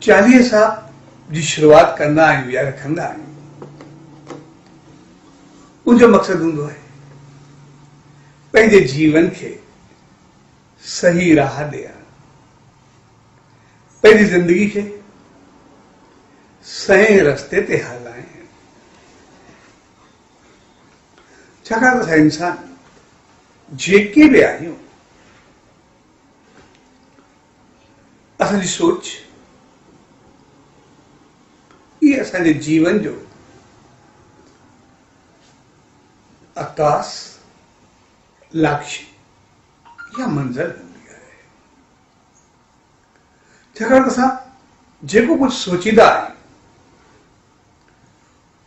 चालीहे साहब जी शुरुआत कंदा आहियूं या रखंदा आहियूं, उनजो मक़सद हूंदो आहे पंहिंजे जीवन खे सही राह ॾियणु, पंहिंजी ज़िंदगी खे सही रस्ते ते हलाइणु। छाकाणि त असां इंसान जेके बि आहियूं, असांजी सोच इहे असांजे जीवन जो आकाश, लक्ष्य या मंज़िल हूंदी आहे। छाकाणि त असां जेको कुझु सोचींदा आहियूं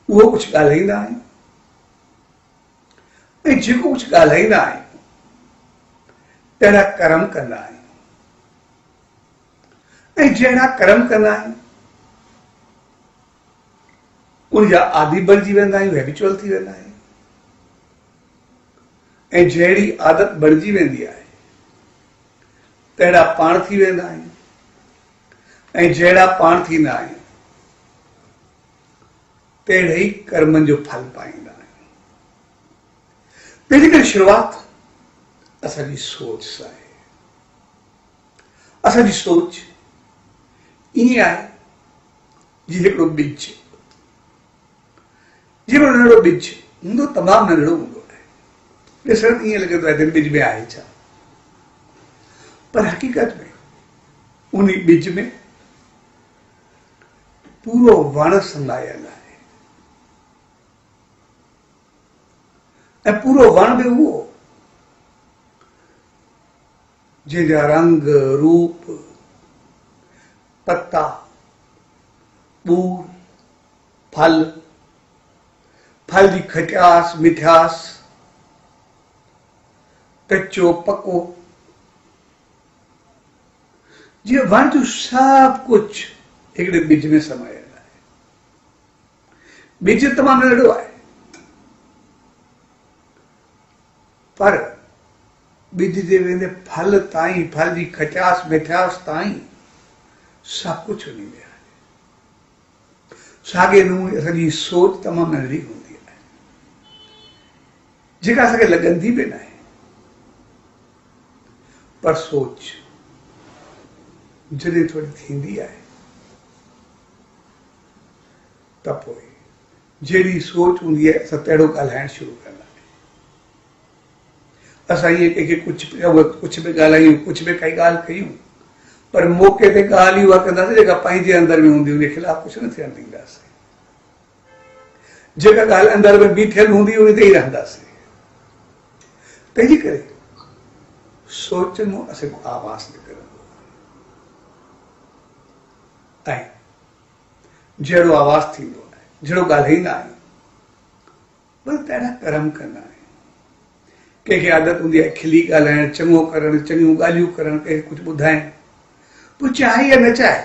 उहो कुझु ॻाल्हाईंदा आहियूं, ऐं जेको कुझु ॻाल्हाईंदा आहियूं तहिड़ा कर्म कंदा आहियूं, ऐं जहिड़ा कर्म कंदा आहियूं उनजा आदी बणिजी वेंदा आहियूं, हैबिचुअल थी वेंदा आहियूं। ऐं जहिड़ी आदत बणिजी वेंदी आहे तहिड़ा पाण थी वेंदा आहियूं, ऐं जहिड़ा पाण थींदा आहियूं तहिड़े ई कर्मनि जो फल पाईंदा आहियूं। तंहिंजे करे शुरूआत असांजी सोच सां आहे। असांजी सोच ईअं आहे जीअं हिकिड़ो ॿिज, जेको नंढड़ो ॿिज हूंदो, तमामु नंढड़ो हूंदो आहे, ॾिसण ईअं लॻंदो आहे त ॿिज में आहे छा, पर हक़ीक़त में उन ॿिज में पूरो वण समायल आहे, ऐं पूरो वण बि उहो जंहिंजा रंग, रूप, पत्ता, ॿूर, फल, फल जी खटास, मिठास, कच्चो पको, जीअं वण जो सभु कुझु हिकिड़े ॿिज में समायल आहे। ॿिज तमामु नंढड़ो आहे, पर ॿिज जे वेंदे फल ताईं, फल जी खटास, मिठास ताईं सभु कुझु उन में आहे। साॻे नमूने असांजी सोच तमामु नंढड़ी हूंदी आहे, जेका असांखे लॻंदी बि न आहे, पर सोच जॾहिं थोरी थींदी आहे त पोइ जहिड़ी सोच हूंदी आहे असां तहिड़ो ॻाल्हाइणु शुरू कंदा आहियूं। असां ईअं कंहिंखे कुझु बि ॻाल्हायूं, कुझु बि काई ॻाल्हि कयूं, पर मौक़े ते ॻाल्हि उहा कंदासीं जेका पंहिंजे अंदर में हूंदी, उनजे ख़िलाफ़ कुझु न थियणु ॾींदासीं। जेका ॻाल्हि अंदर में बीठियल हूंदी उन ते ई रहंदासीं। तंहिंजे करे सोच में असांजो आवाज़ निकिरंदो आहे, ऐं जहिड़ो आवाज़ थींदो आहे, जहिड़ो ॻाल्हाईंदा आहियूं, बस तहिड़ा कर्म कंदा आहियूं। कंहिंखे आदत हूंदी आहे खिली ॻाल्हाइणु, चङो करणु, चङियूं ॻाल्हियूं करणु, कंहिंखे कुझु ॿुधाइणु, पोइ चाहे या न चाहे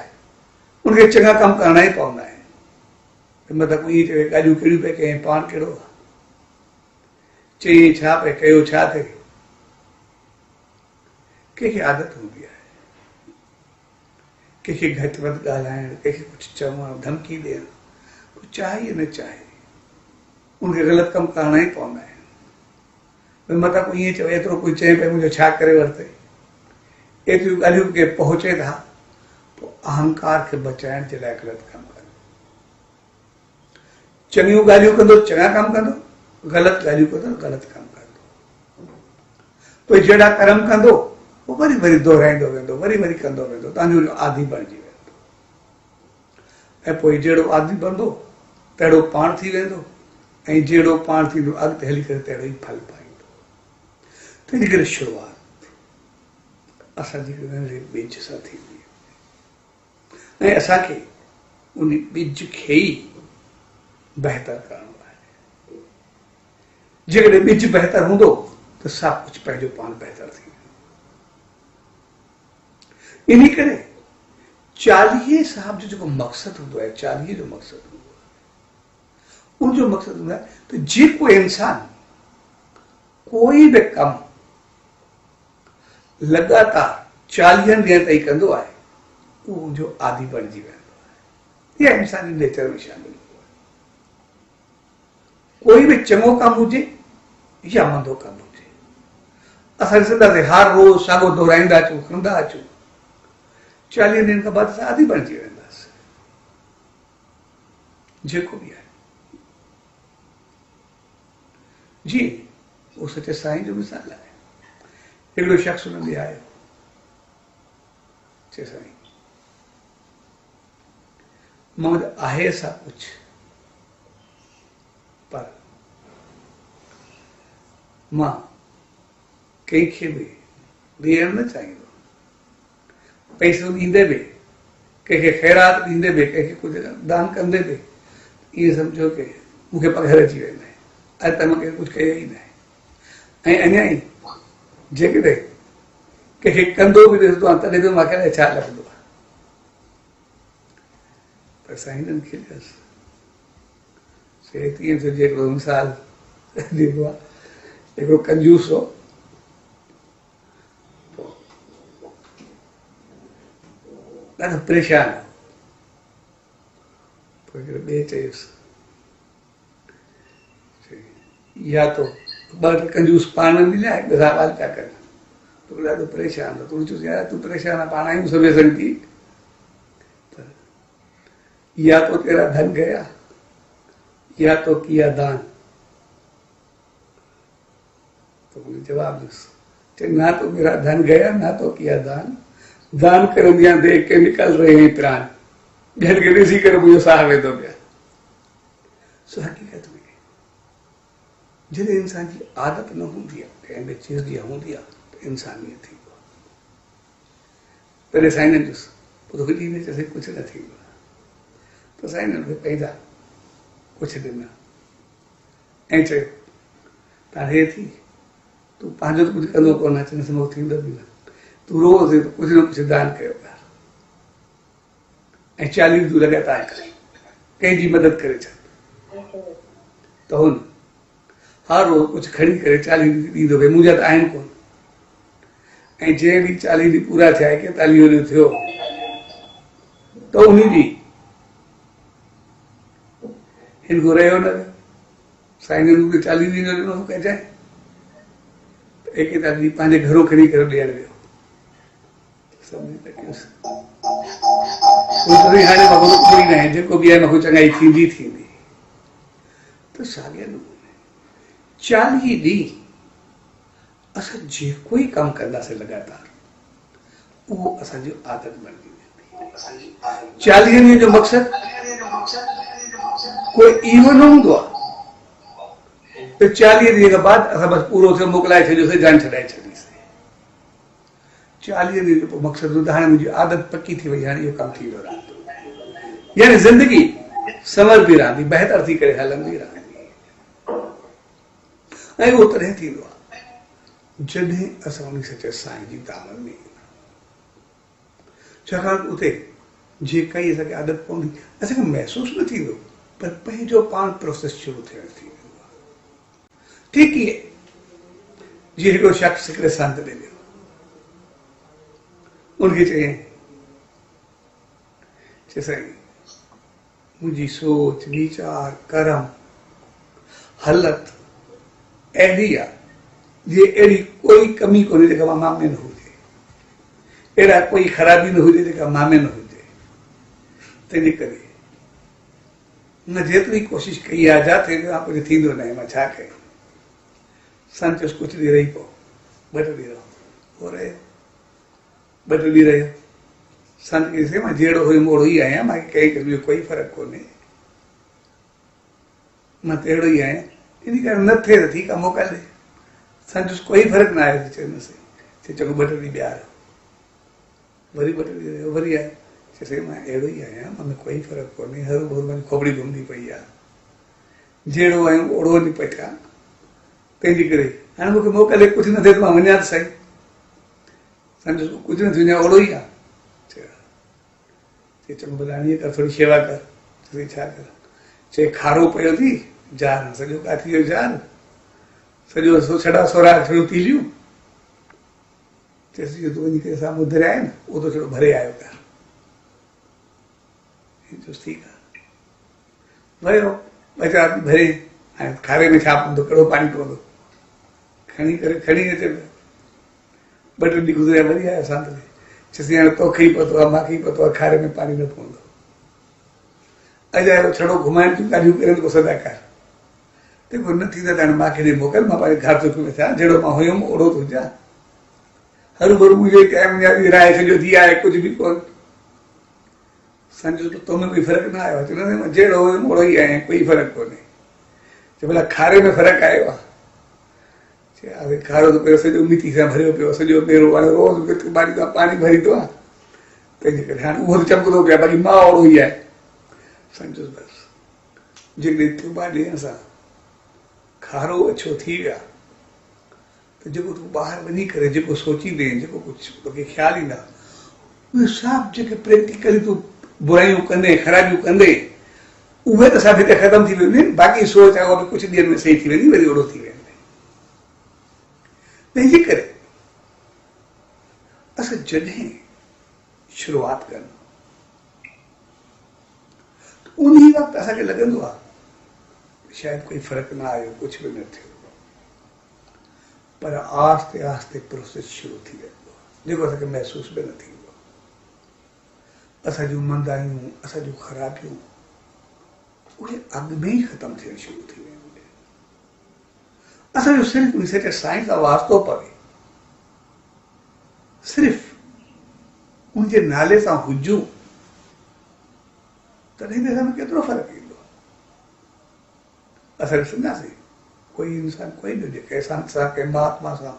उनखे चङा कमु करणा ई पवंदा आहिनि। मतिलबु ईअं चए ॻाल्हियूं कहिड़ियूं पिया कयूं, पाण कहिड़ो आहे, चई छा पिए कयो, छा थिए। कंहिंखे आदत हूंदी आहे कंहिंखे घटि वधि ॻाल्हाइणु, कंहिंखे कुझु चवणु, धमकी ॾियणु, पोइ चाहे या न चाहे उनखे ग़लति कमु करणा ई पवंदा आहिनि। मतिलबु ईअं चओ, एतिरो कोई चए पियो मुंहिंजो छा करे वरिते, एतिरियूं ॻाल्हियूं के पहुचे था, पोइ अहंकार खे बचाइण जे लाइ ग़लति कमु कंदो। चङियूं ॻाल्हियूं कंदो, चङा कमु कंदो, ग़लति ॻाल्हियूं कंदो, ग़लति कमु कंदो। पोइ जहिड़ा कर्म कंदो पोइ वरी वरी दोहिराईंदो वेंदो, वरी वरी कंदो वेंदो, तव्हांजो आदी बणिजी वेंदो। ऐं पोइ जहिड़ो आदी बनंदो तहिड़ो पाण थी वेंदो, ऐं जहिड़ो पाण थींदो अॻिते हली करे तहिड़ो ई फल पाईंदो। तंहिंजे करे शुरूआत असांजी नंढड़े ॿिज सां थींदी आहे, ऐं असांखे उन ॿिज खे ई बहितर करणो आहे। जेकॾहिं ॿिज बहितर हूंदो त सभु कुझु पंहिंजो पाण बहितर थी वेंदो। इन करे चालीहे साहिब जो जेको मक़सदु हूंदो आहे, चालीहे जो मक़सदु हूंदो आहे, उनजो मक़सदु हूंदो आहे त जेको इंसान कोई बि कमु लगातार 40 ॾींहं ताईं कंदो आहे उहो जो आदि बणिजी वेंदो आहे। इहा इंसानी नेचर में शामिल आहे। कोई भी चङो कमु हुजे या मंदो कमु हुजे, असां ॾिसंदासीं हर रोज़ साॻियो दोहराईंदा अचूं, कंदा अचूं, 40 ॾींहंनि खां बाद असां आदि बणिजी वेंदासीं। जेको बि आहे जी, उहो सचे साईं जो मिसाल आहे। हिकिड़ो शख़्स हुन ॾे आयो, चए साईं मां वटि आहे सा कुझु, पर मां कंहिंखे बि ॾियणु न चाहींदो, पैसो ॾींदे बि, कंहिंखे ख़ैरात ॾींदे बि, कंहिंखे कुझु दान कंदे बि ईअं सम्झो कि मूंखे पघर अची वेंदा आहिनि, अॼु तक मां कंहिं कुझु कयो ई न आहे। ऐं अञा ई जेकॾहिं कंहिंखे कंदो बि ॾिसंदो आहे तॾहिं बि मूंखे छा लॻंदो आहे। पर साईं खे तीअं थियो, हिकिड़ो मिसाल ॾींदो आहे, हिकिड़ो कंजूस हो, ॾाढो परेशान हो। पोइ हिकिड़े ॿिए चयुसि, या तो ॿ कंजूस पाण में मिलिया, हिकु सवाल पिया कनि, तूं ॾाढो परेशान हो। तूं चयोसि यार तूं परेशान आहे, पाण आहियूं सभु संगी, या तो तेरा धन गया या तो किया दान। तो मुझे जवाब दो, ना तो मेरा धन गया ना तो किया दान, दान कर दिया देख के निकल रहे हैं प्राण, घर के ॾिसी करे मुंहिंजो साह वेंदो पिया। सो हक़ीक़त में जॾहिं इंसान जी आदत न हूंदी आहे, कंहिं बि चीज़ जी हूंदी आहे त इंसानियत थींदो आहे। पहिरें साईं ॾिस, पोइ तोखे ॾींदे चइसि कुझु न थींदो। तो साईं खे पैदा कुझु ॾिना ऐं चयो त हे थी, तूं पंहिंजो त कुझु कंदो कोन, अचनि सां थींदो बि न, तूं रोज़ कुझु न कुझु दान कयो कर ऐं 40 ॾींहं लॻातार करे कंहिंजी मदद करे छॾ। त हुन हर रोज़ कुझु खणी करे 40 ॾींहं ॾींदो, भई मुंहिंजा त आहिनि कोन। ऐं जंहिं ॾींहुं 40 ॾींहं पूरा थिया, 41 ॾींहं थियो, त उन ॾींहुं हिन को रहियो न रहियो। साईं ने मूंखे 40 ॾींहं जो ॾिनो कजाए, 41 ॾींहं पंहिंजे घरों खणी करे ॾियणु वियो। हाणे कोई न आहे, जेको बि आहे मूंखे चङाई थींदी थींदी। त साॻिए नमूने 40 ॾींहं असां जेको ई कमु कंदासीं लॻातार, उहो असांजी आदत बणिजी वेंदी। 40 ॾींहं जो मक़सदु कोई इहो न हूंदो आहे त 40 ॾींहं खां बाद असां बसि पूरो थियो, मोकिलाए छॾियोसीं, जान छॾाए छॾीसीं। 40 ॾींहं जो मक़सदु हूंदो हाणे मुंहिंजी आदत पकी थी वई, हाणे इहो कमु थी वियो रहंदो, यानी ज़िंदगी संवरंदी रहंदी, बहितर थी करे हलंदी रहंदी। ऐं उहो तॾहिं थींदो आहे जॾहिं असां उन सचे साईं जी दामन में, छाकाणि उते जेका ई असांखे आदत पवंदी असांखे महसूसु न थींदो, पर पंहिंजो पाण प्रोसेस शुरू थियणु थी वेंदो आहे। ठीकु ई जीअं हिकिड़ो शख़्स हिकिड़े संत ॾे वियो, उनखे चई साईं मुंहिंजी सोच वीचार कर्म हालत अहिड़ी आहे जीअं अहिड़ी कोई कमी कोन्हे जेका मां में न हुजे, अहिड़ा कोई ख़राबी न हुजे जेका मां में न हुजे। तंहिंजे करे न जेतिरी कोशिशि कई आहे, जाते कुझु थींदो न आहे, मां छा कयां। संत चयुसि कुझु ॾींहं रही पओ, 2 ॾींहं रहो, पोइ रहियो 2 ॾींहं रहियो। संत चयईं मां जहिड़ो हुयुमि ओड़ो ई आहियां, मूंखे कंहिं क़िस्म जो कोई फ़र्क़ु कोन्हे, मां त अहिड़ो ई आहियां, इन करे न थिए त ठीकु आहे मोकल ॾे। संत चयुसि कोई फ़र्क़ु न आहे, चयोसि चङो 2 ॾींहं ॿिया रहो, वरी 2 ॾींहं रहियो, वरी आयो, चयोसि मां अहिड़ो ई आहियां, मां में कोई फ़र्क़ु कोन्हे, हर भोर मुंहिंजी खोपड़ी घुमंदी पई आहे, जहिड़ो आहियूं ओड़ो वञी पठियां। तंहिंजे करे हाणे मूंखे मोकल कुझु न थिए त मां वञा त सही। संत चयुसि कुझु न थी वञे ओड़ो ई आहे। चङो बदाणीअ कर, थोरी शेवा कर। चई छा कर? चई खारो पियो थी जार, सॼो काथी जो जार, सॼो छड़ा सोरा थोड़ियूं पीलियूं। चइसि तूं वञी करे साम्हूं दरिया आहे न, उहो त थोरो भरे आयो कर। ठीकु आहे वियो ॿ चारि भरे हाणे खारे में छा पवंदो कहिड़ो पाणी पवंदो खणी करे खणी अचे ॿ टे ॾींहं गुज़रिया वरी आया असां त चयसि हाणे तोखे ई पतो आहे मूंखे ई पतो आहे खारे में पाणी न पवंदो अॼु आयो छड़ो घुमाइण जूं ॻाल्हियूं करे पोइ सदा कर देखो न थींदा त हाणे मूंखे ॾे मोकिल मां पंहिंजे घर चुक में थियां जहिड़ो मां हुयुमि ओड़ो थो हुजां हरू भरू मुंहिंजे टाइम विराए छॾियो थी आहे कुझु बि कोन सम्झो त तोमें कोई फ़र्क़ु न आयो आहे चवंदे मां जहिड़ो हुयुमि ओड़ो ई आहियां कोई फ़र्क़ु कोन्हे चए भला खारे में फ़र्क़ु आयो आहे चए खारो त पहिरियों सॼो मिटी सां भरियो पियो सॼो मेरो हाणे रोज़ बारी सां पाणी भरींदो आहे तंहिंजे करे हाणे उहो त चमकंदो पियो आहे बाक़ी मां ओड़ो ई आहे सम्झोसि बसि जेकॾहिं तुबा ॾियण सां खारो अछो थी विया त जेको तूं ॿाहिरि वञी करे जेको सोचींदे जेको कुझु तोखे ख़्यालु ईंदा उहे सभु जेके प्रैक्टिकली तूं बुराइयूं कंदे ख़राबियूं कंदे उहे त सभु हिते ख़तमु थी वेंदियूं आहिनि बाक़ी सोच आहे उहा बि कुझु ॾींहंनि में सही थी वेंदी वरी ओड़ो थी वेंदी तंहिंजे करे असां जॾहिं शुरूआति कनि उन वक़्तु असांखे लॻंदो आहे शायदि कोई फ़र्क़ु न आयो कुझु बि न थियो पर आस्ते आस्ते प्रोसेस शुरू थी वेंदो आहे जेको असांखे महसूसु बि न थींदो असां जूं मंदायूं असां जूं ख़राबियूं उहे अॻु में ई ख़तमु थियणु शुरू थी वेंदियूं असांजो सिर्फ़ु उन सां साईं सां वास्तो पवे सिर्फ़ु उनजे नाले सां हुजूं तॾहिं बि असां केतिरो फ़र्क़ु ईंदो असां ॾिसंदासीं कोई इंसान कोई बि हुजे कंहिं संत सां कंहिं महात्मा सां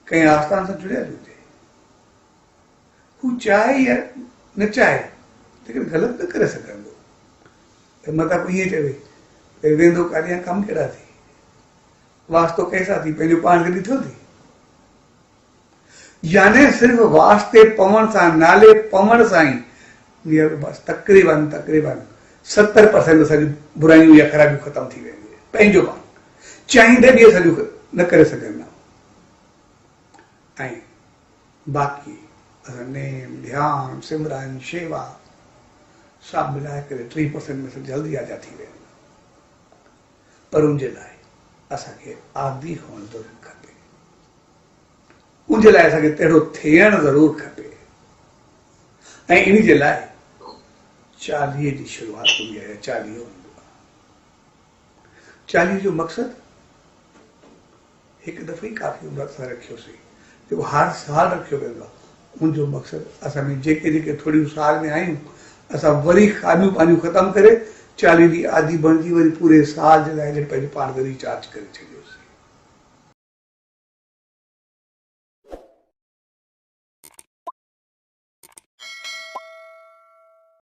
कंहिं आस्थान सां जुड़ियल हुजे हू चाहे या न चाहे लेकिन ग़लति न करे सघंदो मतिलबु ईअं चवे भई वेंदो काॾे कमु कहिड़ा थी वास्तो कंहिंसां थी पंहिंजो पाण खे ॾिठो थी याने सिर्फ़ु वास्ते पवण सां नाले पवण सां ई बसि तक़रीबन 70% असांजूं बुराइयूं या ख़राबियूं ख़तमु थी वेंदियूं पंहिंजो पाण चाहींदे बि असांजूं न करे सघंदा ऐं बाक़ी असां नेम ध्यानु सिमरन शेवा सभु मिलाए करे 3% में असां जल्दी आज़ाद थी वेंदा पर उनजे लाइ असांखे आदी हुअणु ज़रूरु खपे उनजे लाइ असांखे तहिड़ो थियणु ज़रूरु खपे ऐं इन जे लाइ 40 जी शुरूआत हूंदी आहे 40 हूंदो आहे 40 जो मक़सदु हिकु दफ़ो ई काफ़ी उमिरि असां रखियोसीं जेको हर साल रखियो वेंदो आहे उनजो मक़सदु असां में जेके जेके थोरियूं साल में आहियूं असां वरी ख़ामियूं पंहिंजूं ख़तमु करे 40 ॾींहं आदि बणिजी वरी पूरे साल जे लाइ पंहिंजो पाण खे रिचार्ज करे छॾियो